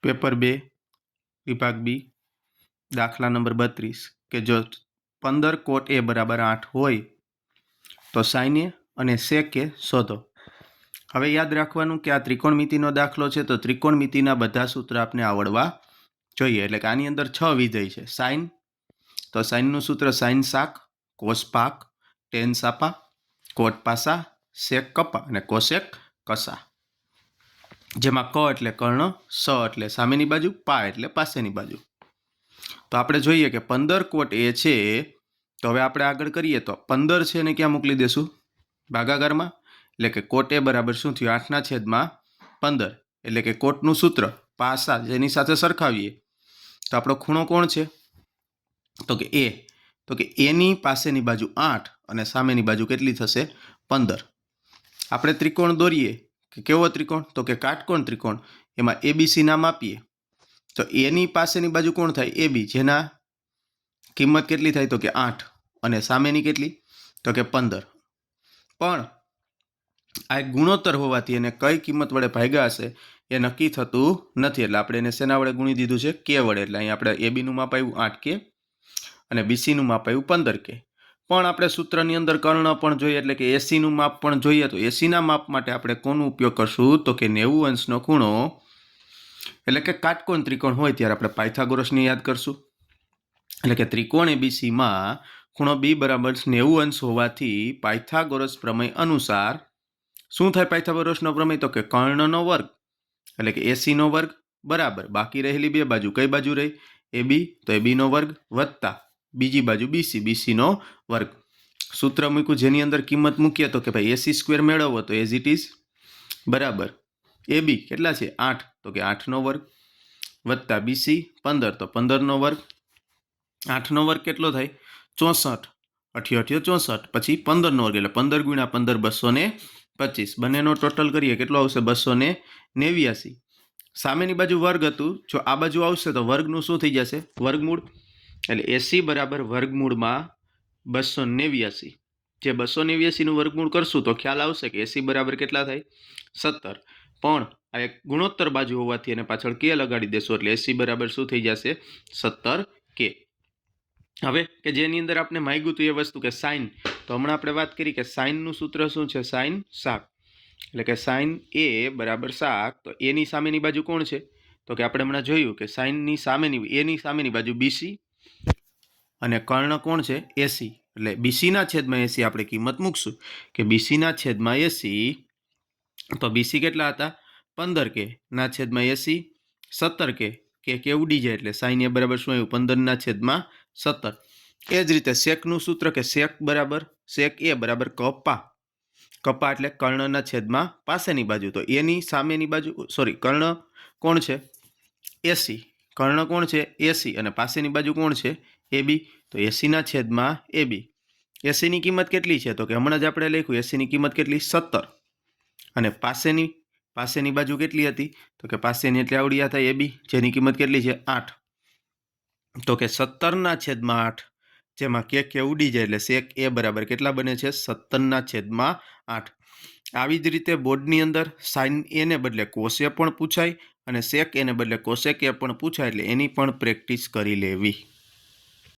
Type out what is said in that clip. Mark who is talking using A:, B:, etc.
A: Paper 2 વિભાગ બી દાખલા number 32 કે જો 15 કોટ એ બરાબર 8 હોય તો સાઇન એ અને સેક એ શોધો। હવે યાદ રાખવાનું કે આ ત્રિકોણમિતિનો દાખલો છે તો ત્રિકોણમિતિના બધા સૂત્ર આપણે આવડવા જોઈએ। એટલે કે આની અંદર 6 વિધેય છે। સાઇન તો સાઇનનું સૂત્ર સાઇન શાક, કોસ પાક, ટેન સાપા, કોટ પાસા, સેક કપા અને કોસેક કસા। જેમાં ક એટલે કર્ણ, સ એટલે સામેની બાજુ, પા એટલે પાસેની બાજુ। તો આપણે જોઈએ કે 15 કોટ એ છે તો હવે આપણે આગળ કરીએ તો 15 છે ને ક્યાં મોકલી દેશું? ભાગાકારમાં। એટલે કે કોટ એ બરાબર શું થયું? 8/15। એટલે કે કોટનું સૂત્ર પાસા જેની સાથે સરખાવીએ તો આપણો ખૂણો કોણ છે? તો કે એ। તો કે એની પાસેની બાજુ 8 અને સામેની બાજુ કેટલી થશે? 15। આપણે ત્રિકોણ દોરીએ કે કેવો ત્રિકોણ? તો કે કાટકોણ ત્રિકોણ। એમાં એબીસી નામ આપીએ તો એની પાસેની બાજુ કોણ થાય? એબી, જેના કિંમત કેટલી થાય? તો કે 8 અને સામેની કેટલી? તો કે 15। પણ આ એક ગુણોત્તર હોવાથી એને કઈ કિંમત વડે ભાગ્યા હશે એ નક્કી થતું નથી। એટલે આપણે એને શેના વડે ગુણી દીધું છે? કે વડે। એટલે અહીં આપણે એબીનું માપ આવ્યું 8K અને બીસીનું માપ આવ્યું 15K। પણ આપણે સૂત્રની અંદર કર્ણ પણ જોઈએ એટલે કે એસીનું માપ પણ જોઈએ તો એસીના માપ માટે આપણે કોનો ઉપયોગ કરશું? તો કે 90 અંશનો ખૂણો એટલે કે કાટકોણ ત્રિકોણ હોય ત્યારે આપણે પાયથાગોરસને યાદ કરશું। એટલે કે ત્રિકોણ એબીસીમાં ખૂણો બી બરાબર 90 અંશ હોવાથી પાયથાગોરસ પ્રમેય અનુસાર શું થાય? પાયથાગોરસનો પ્રમેય તો કે કર્ણનો વર્ગ એટલે કે એસીનો વર્ગ બરાબર બાકી રહેલી બે બાજુ કઈ બાજુ રહી? એબી, તો એબીનો વર્ગ વત્તા બીજી બાજુ બીસી, બીસીનો વર્ગ। સૂત્ર મૂક્યું જેની અંદર કિંમત મૂકીએ તો કે ભાઈ એસી સ્ક્વેર મેળવવો તો એઝ ઇટ ઇઝ બરાબર એબી કેટલા છે? 8 તો કે 8નો વર્ગ વત્તા બીસી 15 તો 15નો વર્ગ। 8નો વર્ગ કેટલો થાય? 64, 8 8 64 પછી 15નો વર્ગ એટલે 15 × 15 225। બંનેનો ટોટલ કરીએ કેટલો આવશે? 289। સામેની બાજુ વર્ગ હતું, જો આ બાજુ આવશે તો વર્ગનું શું થઈ જશે? વર્ગમૂળ। એટલે એસી બરાબર વર્ગમૂળમાં 289। જે 289નું વર્ગમૂળ કરશું તો ખ્યાલ આવશે કે એસી બરાબર કેટલા થાય? 17। પણ આ એક ગુણોત્તર બાજુ હોવાથી એને પાછળ કે લગાડી દેશો એટલે એસી બરાબર શું થઈ જશે? 17K। હવે કે જેની અંદર આપણે માંગ્યું હતું એ વસ્તુ કે સાઇન, તો હમણાં આપણે વાત કરી કે સાઇનનું સૂત્ર શું છે? સાઇન શાક। એટલે કે સાઇન એ બરાબર શાક, તો એની સામેની બાજુ કોણ છે? તો કે આપણે હમણાં જોયું કે સાઇનની સામેની એની સામેની બાજુ બીસી અને કર્ણ કોણ છે? એસી। એટલે બીસીના છેદમાં એસી આપણે કિંમત મૂકશું કે બીસીના છેદમાં એસી, તો બીસી કેટલા હતા? 15K ના છેદમાં એસી 17K। કે ઉડી જાય એટલે સાઇન એ બરાબર શું આવ્યું? 15/17। એ જ રીતે સેકનું સૂત્ર કે સેક એ બરાબર કપા। કપા એટલે કર્ણના છેદમાં પાસેની બાજુ, તો એની સામેની બાજુ કર્ણ કોણ છે? એસી। કર્ણ કોણ છે? એસી અને પાસેની બાજુ કોણ છે? એબી, તો એસીના છેદમાં એબી। એસીની કિંમત કેટલી છે? તો કે હમણાં જ આપણે લખ્યું એસીની કિંમત કેટલી? 17 અને પાસેની બાજુ કેટલી હતી? તો કે પાસેની એટલે આવડી થાય એબી, જેની કિંમત કેટલી છે? 8। તો કે 17/8 જેમાં કે ઉડી જાય એટલે સેક એ બરાબર કેટલા બને છે? 17/8। આવી જ રીતે બોર્ડની અંદર સાઇન એને બદલે કોસ એ પણ પૂછાય અને સેક એને બદલે કોસેક એ પણ પૂછાય, એટલે એની પણ પ્રેક્ટિસ કરી લેવી।